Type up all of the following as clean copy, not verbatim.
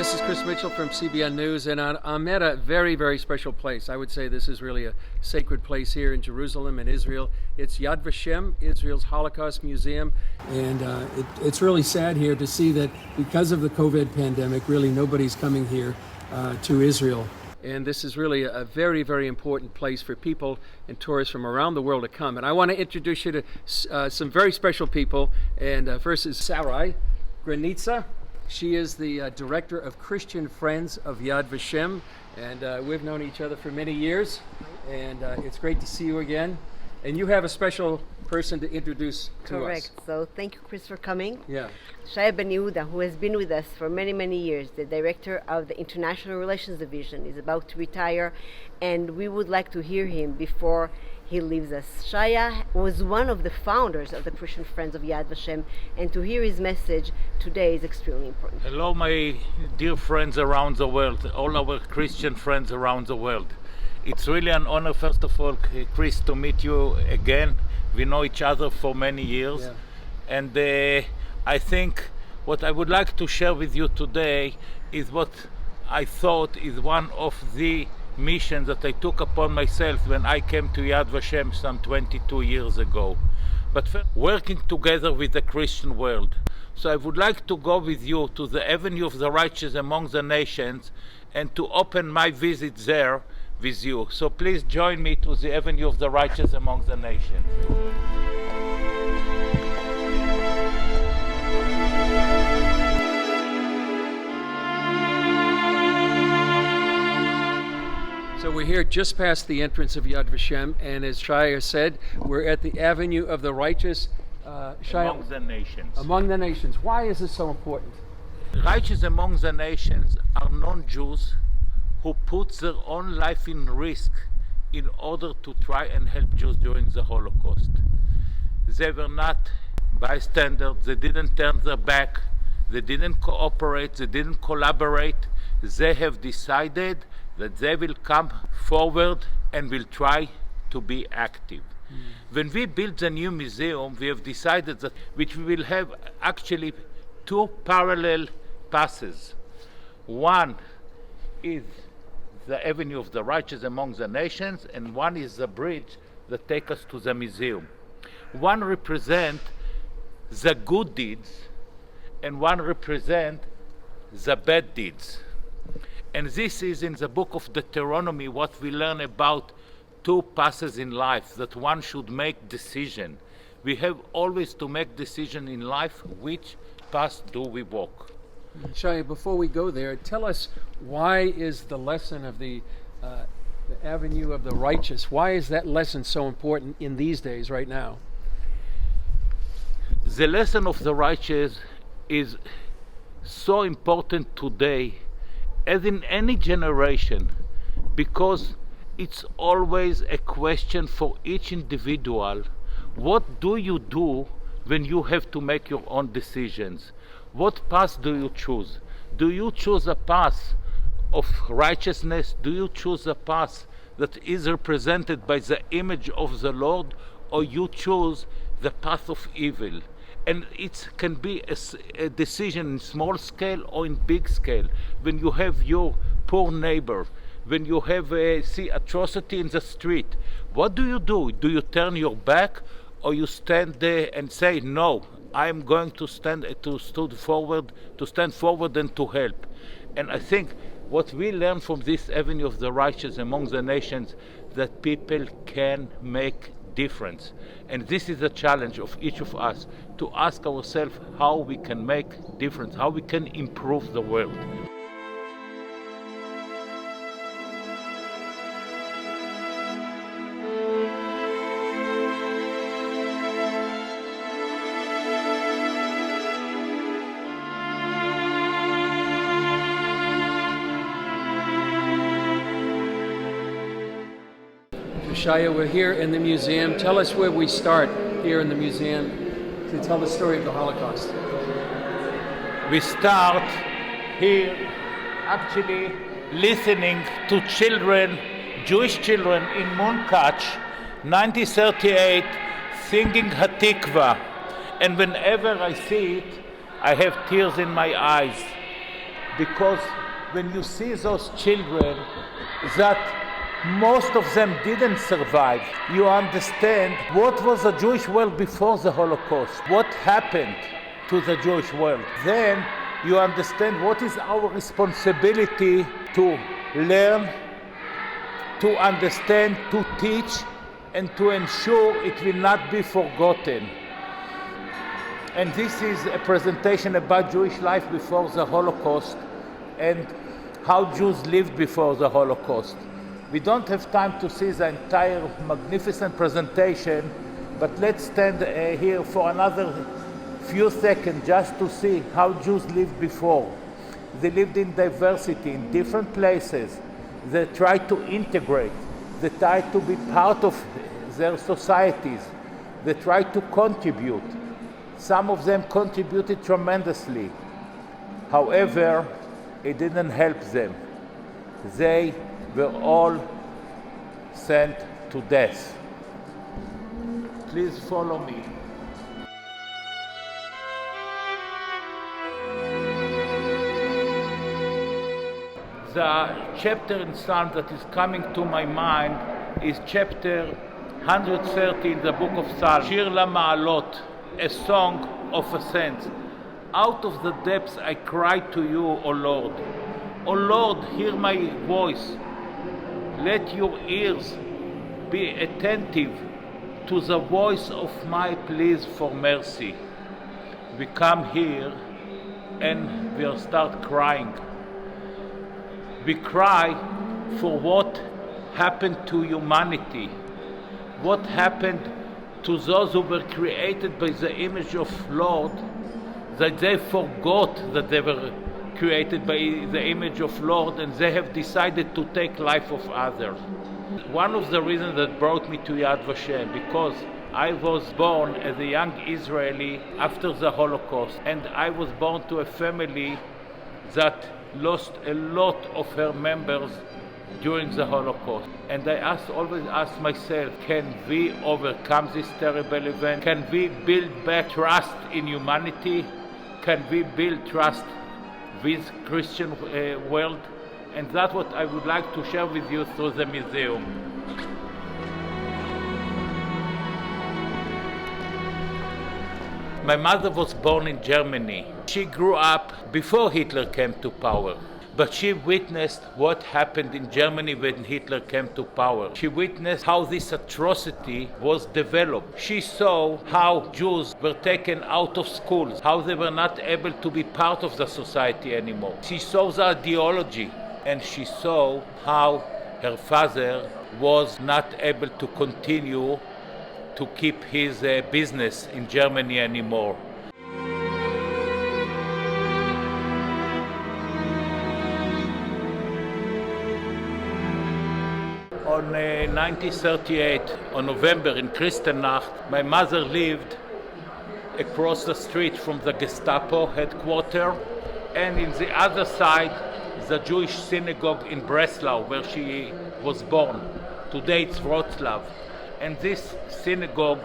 This is Chris Mitchell from CBN News, and I'm at a very, very special place. I would say this is really a sacred place here in Jerusalem and Israel. It's Yad Vashem, Israel's Holocaust Museum, and it's really sad here to see that because of the COVID pandemic, really nobody's coming here to Israel. And this is really a very, very important place for people and tourists from around the world to come. And I want to introduce you to some very special people. And first is Sarai Granitza. She is the director of Christian Friends of Yad Vashem, and we've known each other for many years, and it's great to see you again. And you have a special person to introduce to us. Correct. So thank you, Chris, for coming. Yeah. Shaya Ben Yehuda, who has been with us for many, many years, the director of the International Relations Division, is about to retire, and we would like to hear him before he leaves us. Shaya was one of the founders of the Christian Friends of Yad Vashem, and to hear his message today is extremely important. Hello, my dear friends around the world, all our Christian friends around the world. It's really an honor, first of all, Chris, to meet you again. We know each other for many years. Yeah. And I think what I would like to share with you today is what I thought is one of the missions that I took upon myself when I came to Yad Vashem some 22 years ago. But working together with the Christian world. So I would like to go with you to the Avenue of the Righteous among the nations and to open my visit there with you. So please join me to the Avenue of the Righteous among the nations. So we're here just past the entrance of Yad Vashem, and as Shaya said, we're at the Avenue of the Righteous. Shaya, Among the nations. Among the nations. Why is this so important? Righteous among the nations are non-Jews who put their own life in risk in order to try and help Jews during the Holocaust. They were not bystanders, they didn't turn their back, they didn't cooperate, they didn't collaborate. They have decided that they will come forward and will try to be active. When we built the new museum, we have decided that which we will have actually two parallel passes. One is the Avenue of the Righteous among the nations, and one is the bridge that takes us to the museum. One represents the good deeds, and one represents the bad deeds. And this is in the book of Deuteronomy what we learn about two passes in life, that one should make decision. We have always to make decision in life, which path do we walk. Shaya, before we go there, tell us why is the lesson of the Avenue of the Righteous, why is that lesson so important in these days right now? The lesson of the righteous is so important today as in any generation, because it's always a question for each individual. What do you do when you have to make your own decisions? What path do you choose? Do you choose a path of righteousness? Do you choose a path that is represented by the image of the Lord? Or you choose the path of evil? And it can be a decision in small scale or in big scale. When you have your poor neighbor, when you have see atrocity in the street, what do? Do you turn your back, or you stand there and say, no, I am going to stand forward and to help? And I think what we learn from this Avenue of the Righteous among the nations, that people can make difference. And this is a challenge of each of us, to ask ourselves how we can make difference, how we can improve the world. Shaya, we're here in the museum. Tell us where we start here in the museum to tell the story of the Holocaust. We start here actually listening to children, Jewish children in Munkach, 1938, singing Hatikva. And whenever I see it, I have tears in my eyes. because when you see those children that most of them didn't survive, you understand what was the Jewish world before the Holocaust, what happened to the Jewish world. Then you understand what is our responsibility to learn, to understand, to teach, and to ensure it will not be forgotten. And this is a presentation about Jewish life before the Holocaust and how Jews lived before the Holocaust. We don't have time to see the entire magnificent presentation, but let's stand here for another few seconds just to see how Jews lived before. They lived in diversity, in different places. They tried to integrate. They tried to be part of their societies. They tried to contribute. Some of them contributed tremendously. However, it didn't help them. They were all sent to death. Please follow me. The chapter in Psalm that is coming to my mind is chapter 130 in the book of Psalms. Shir LaMa'alot, a song of ascents. Out of the depths I cry to you, O Lord. O Lord, hear my voice. Let your ears be attentive to the voice of my pleas for mercy. We come here and we start crying. We cry for what happened to humanity, what happened to those who were created by the image of Lord, that they forgot that they were created by the image of Lord and they have decided to take life of others. One of the reasons that brought me to Yad Vashem, because I was born as a young Israeli after the Holocaust, and I was born to a family that lost a lot of her members during the Holocaust. And I always asked myself, can we overcome this terrible event? Can we build back trust in humanity? Can we build trust with Christian world? And that's what I would like to share with you through the museum. My mother was born in Germany. She grew up before Hitler came to power. But she witnessed what happened in Germany when Hitler came to power. She witnessed how this atrocity was developed. She saw how Jews were taken out of schools, how they were not able to be part of the society anymore. She saw the ideology, and she saw how her father was not able to continue to keep his business in Germany anymore. On 1938, on November, in Kristallnacht, my mother lived across the street from the Gestapo headquarters, and in the other side, the Jewish synagogue in Breslau, where she was born. Today it's Wroclaw. And this synagogue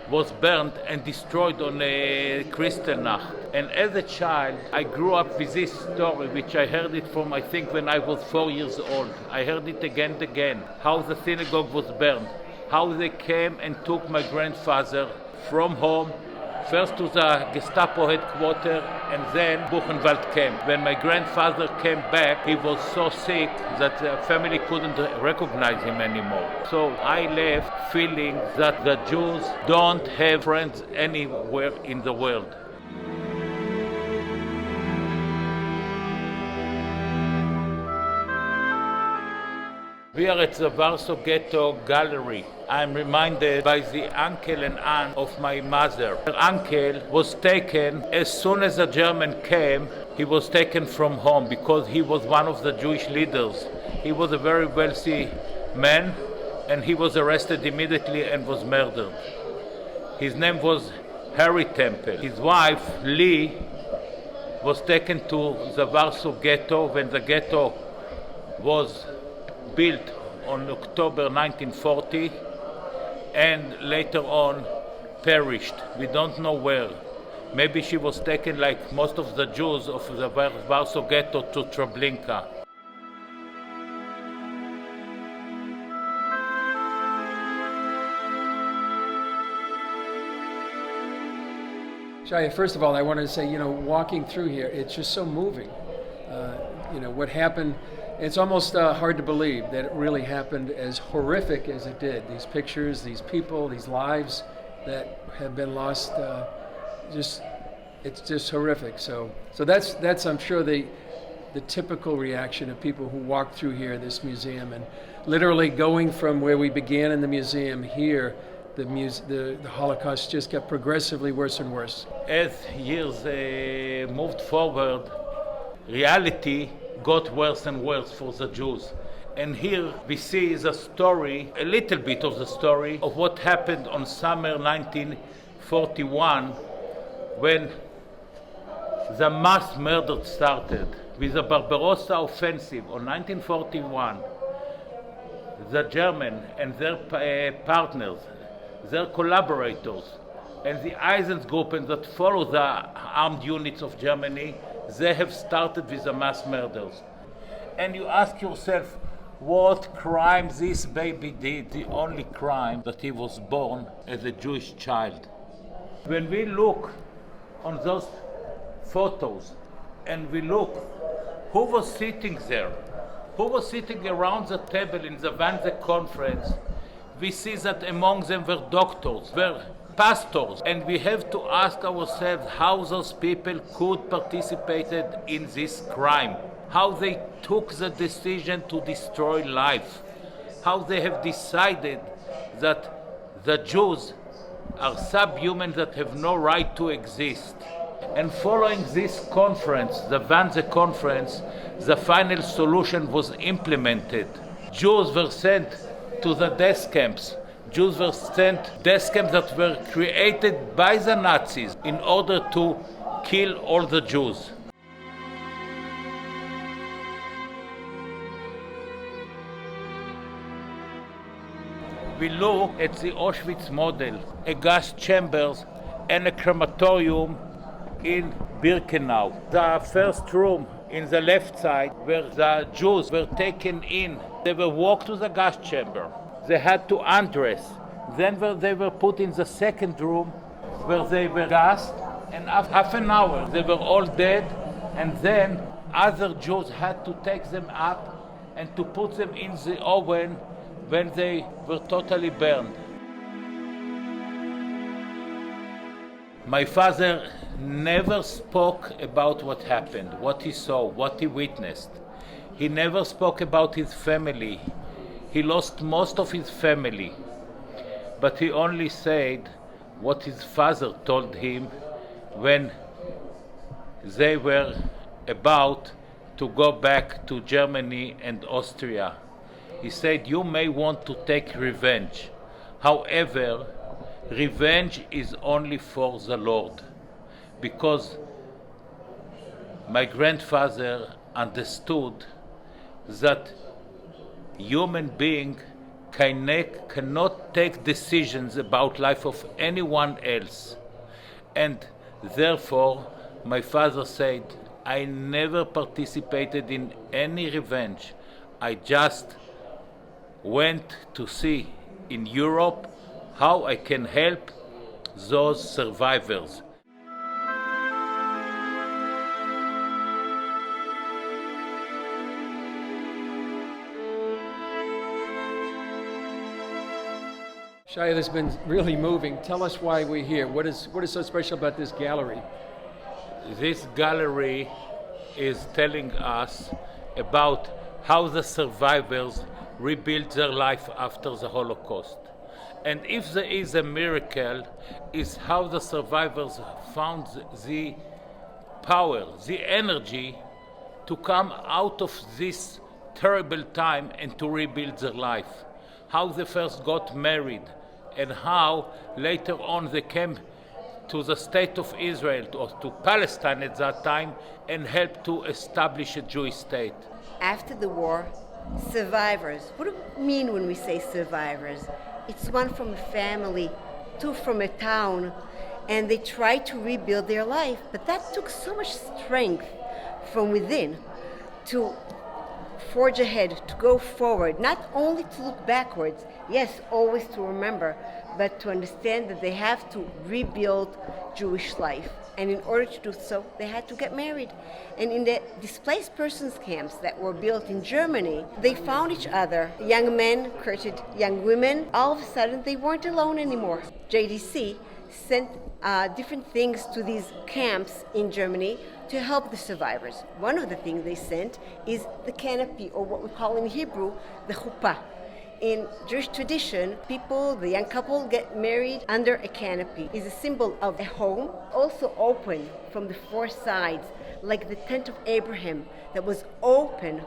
was burned and destroyed on Kristallnacht. And as a child, I grew up with this story, which I heard it from, I think, when I was 4 years old. I heard it again and again, how the synagogue was burned, how they came and took my grandfather from home, first to the Gestapo headquarters, and then Buchenwald came. When my grandfather came back, he was so sick that the family couldn't recognize him anymore. So I left feeling that the Jews don't have friends anywhere in the world. We are at the Warsaw Ghetto Gallery. I'm reminded by the uncle and aunt of my mother. Her uncle was taken as soon as the German came. He was taken from home because he was one of the Jewish leaders. He was a very wealthy man, and he was arrested immediately and was murdered. His name was Harry Temple. His wife, Lee, was taken to the Warsaw Ghetto when the ghetto was built on October 1940, and later on perished. We don't know where. Maybe she was taken, like most of the Jews of the Warsaw Ghetto, to Treblinka. Shaya, first of all, I wanted to say, walking through here, it's just so moving. What happened, it's almost hard to believe that it really happened as horrific as it did. These pictures, these people, these lives that have been lost, it's just horrific. So that's I'm sure the typical reaction of people who walk through here, this museum, and literally going from where we began in the museum here, the Holocaust just got progressively worse and worse. As years moved forward, reality got worse and worse for the Jews. And here we see the story, a little bit of the story of what happened on summer 1941 when the mass murder started. With the Barbarossa offensive on 1941, the German and their partners, their collaborators, and the Einsatzgruppen that follow the armed units of Germany, they have started with the mass murders. And you ask yourself, what crime this baby did? The only crime that he was born as a Jewish child. When we look on those photos and we look who was sitting there, who was sitting around the table in the Wannsee conference, we see that among them were doctors, were pastors, and we have to ask ourselves how those people could participate in this crime, how they took the decision to destroy life, how they have decided that the Jews are subhuman that have no right to exist. And following this conference, the Wannsee conference, the final solution was implemented. Jews were sent to the death camps. Jews were sent death camps that were created by the Nazis in order to kill all the Jews. We look at the Auschwitz model, a gas chambers and a crematorium in Birkenau. The first room in the left side where the Jews were taken in, they were walked to the gas chamber. They had to undress. Then they were put in the second room where they were gassed, and after half an hour they were all dead, and then other Jews had to take them up and to put them in the oven when they were totally burned. My father never spoke about what happened, what he saw, what he witnessed. He never spoke about his family. He lost most of his family. But he only said what his father told him when they were about to go back to Germany and Austria. He said, "You may want to take revenge. However, revenge is only for the Lord." Because my grandfather understood that human being cannot take decisions about life of anyone else. And therefore, my father said, I never participated in any revenge. I just went to see in Europe how I can help those survivors. Shaya, this has been really moving. Tell us why we're here. What is so special about this gallery? This gallery is telling us about how the survivors rebuilt their life after the Holocaust. And if there is a miracle, is how the survivors found the power, the energy to come out of this terrible time and to rebuild their life. How they first got married, and how later on they came to the state of Israel, or to Palestine at that time, and helped to establish a Jewish state. After the war, survivors. What do we mean when we say survivors? It's one from a family, two from a town, and they tried to rebuild their life. But that took so much strength from within to forge ahead, to go forward, not only to look backwards, yes, always to remember, but to understand that they have to rebuild Jewish life. And in order to do so, they had to get married. And in the displaced persons camps that were built in Germany, they found each other. Young men courted young women. All of a sudden, they weren't alone anymore. JDC sent different things to these camps in Germany to help the survivors. One of the things they sent is the canopy, or what we call in Hebrew, the chuppah. In Jewish tradition, people, the young couple, get married under a canopy. It's a symbol of a home, also open from the four sides, like the tent of Abraham that was open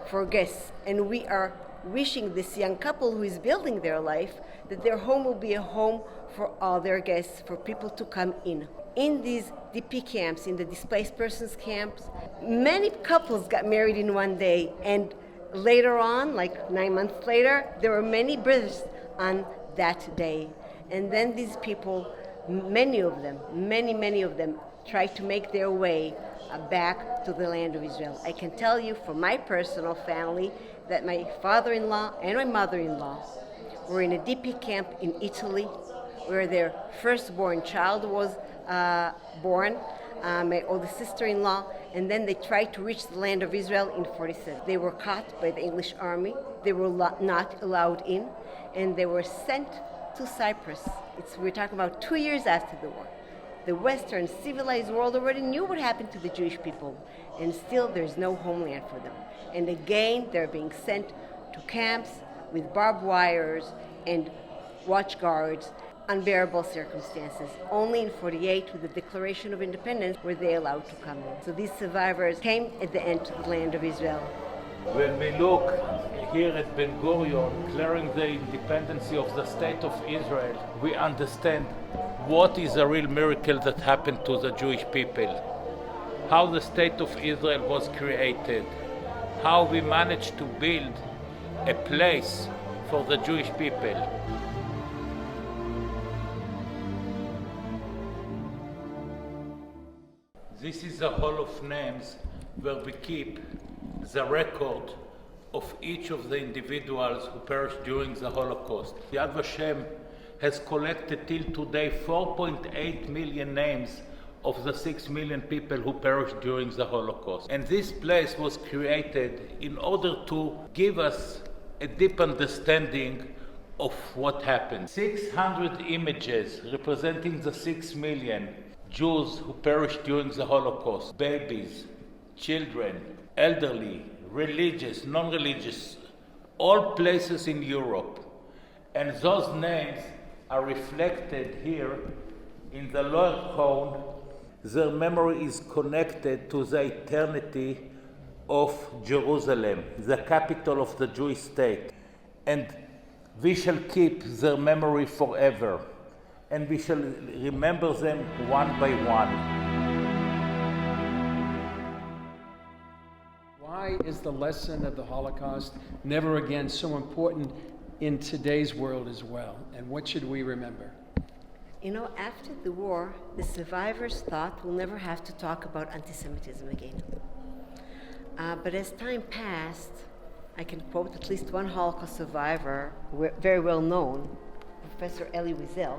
for guests. And we are wishing this young couple who is building their life that their home will be a home for all their guests, for people to come in. In these DP camps, in the displaced persons camps, many couples got married in one day, and later on, like 9 months later, there were many births on that day. And then these people, many of them, tried to make their way back to the land of Israel. I can tell you from my personal family that my father-in-law and my mother-in-law were in a DP camp in Italy, where their firstborn child was born, my oldest sister-in-law, and then they tried to reach the land of Israel in 1947. They were caught by the English army. They were not allowed in, and they were sent to Cyprus. We're talking about 2 years after the war. The Western civilized world already knew what happened to the Jewish people, and still there's no homeland for them. And again, they're being sent to camps with barbed wires and watch guards, unbearable circumstances. Only in 1948, with the Declaration of Independence, were they allowed to come in. So these survivors came at the end to the land of Israel. When we look here at Ben Gurion declaring the independence of the state of Israel, we understand what is a real miracle that happened to the Jewish people, how the state of Israel was created, how we managed to build a place for the Jewish people. This is a hall of names where we keep the record of each of the individuals who perished during the Holocaust. Yad Vashem has collected till today 4.8 million names of the 6 million people who perished during the Holocaust. And this place was created in order to give us a deep understanding of what happened. 600 images representing the 6 million Jews who perished during the Holocaust, babies, children, elderly, religious, non-religious, all places in Europe. And those names are reflected here in the lower cone. Their memory is connected to the eternity of Jerusalem, the capital of the Jewish state. And we shall keep their memory forever. And we shall remember them one by one. Why is the lesson of the Holocaust never again so important in today's world as well? And what should we remember? You know, after the war, the survivors thought we'll never have to talk about anti-Semitism again. But as time passed, I can quote at least one Holocaust survivor, very well known, Professor Elie Wiesel,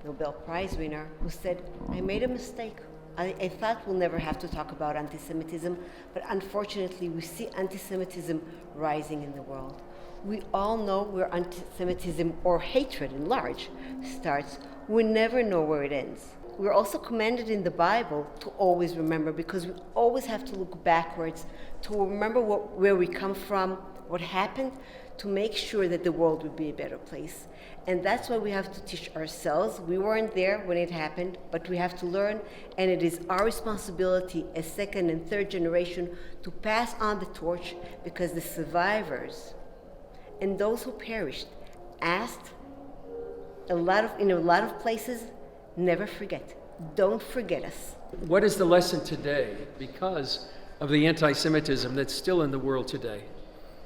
Nobel Prize winner, who said, I made a mistake. I thought we'll never have to talk about anti-Semitism, but unfortunately we see anti-Semitism rising in the world. We all know where anti-Semitism, or hatred in large, starts. We never know where it ends. We're also commanded in the Bible to always remember, because we always have to look backwards, to remember where we come from, what happened, to make sure that the world would be a better place. And that's why we have to teach ourselves. We weren't there when it happened, but we have to learn, and it is our responsibility as second and third generation to pass on the torch, because the survivors and those who perished asked in a lot of places, never forget. Don't forget us. What is the lesson today because of the anti-Semitism that's still in the world today?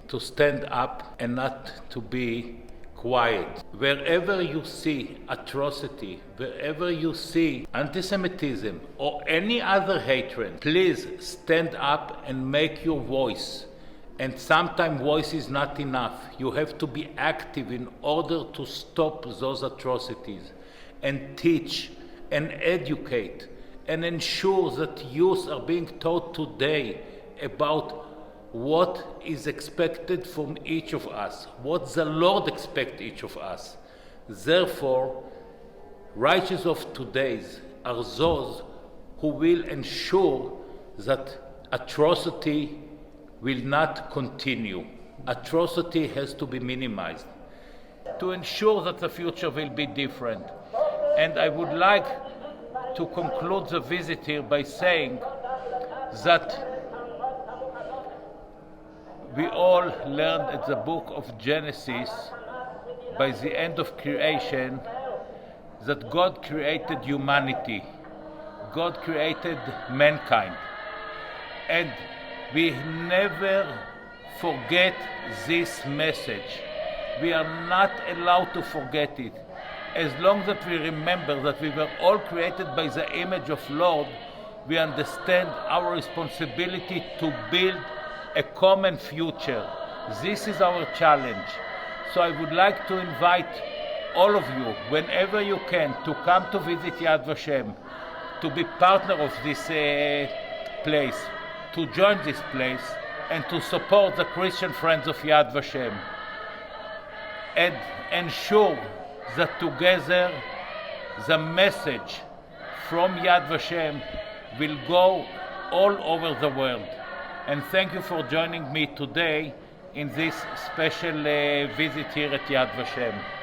To stand up and not to be quiet. Wherever you see atrocity, wherever you see anti-Semitism or any other hatred, please stand up and make your voice. And sometimes voice is not enough. You have to be active in order to stop those atrocities and teach and educate and ensure that youth are being taught today about what is expected from each of us, what the Lord expects each of us. Therefore, righteous of today's are those who will ensure that atrocity will not continue. Atrocity has to be minimized to ensure that the future will be different. And I would like to conclude the visit here by saying that we all learned at the book of Genesis, by the end of creation, that God created humanity. God created mankind. And we never forget this message. We are not allowed to forget it. As long as we remember that we were all created by the image of Lord, we understand our responsibility to build a common future. This is our challenge. So I would like to invite all of you, whenever you can, to come to visit Yad Vashem, to be partner of this place, to join this place, and to support the Christian Friends of Yad Vashem, and ensure that together the message from Yad Vashem will go all over the world. And thank you for joining me today in this special visit here at Yad Vashem.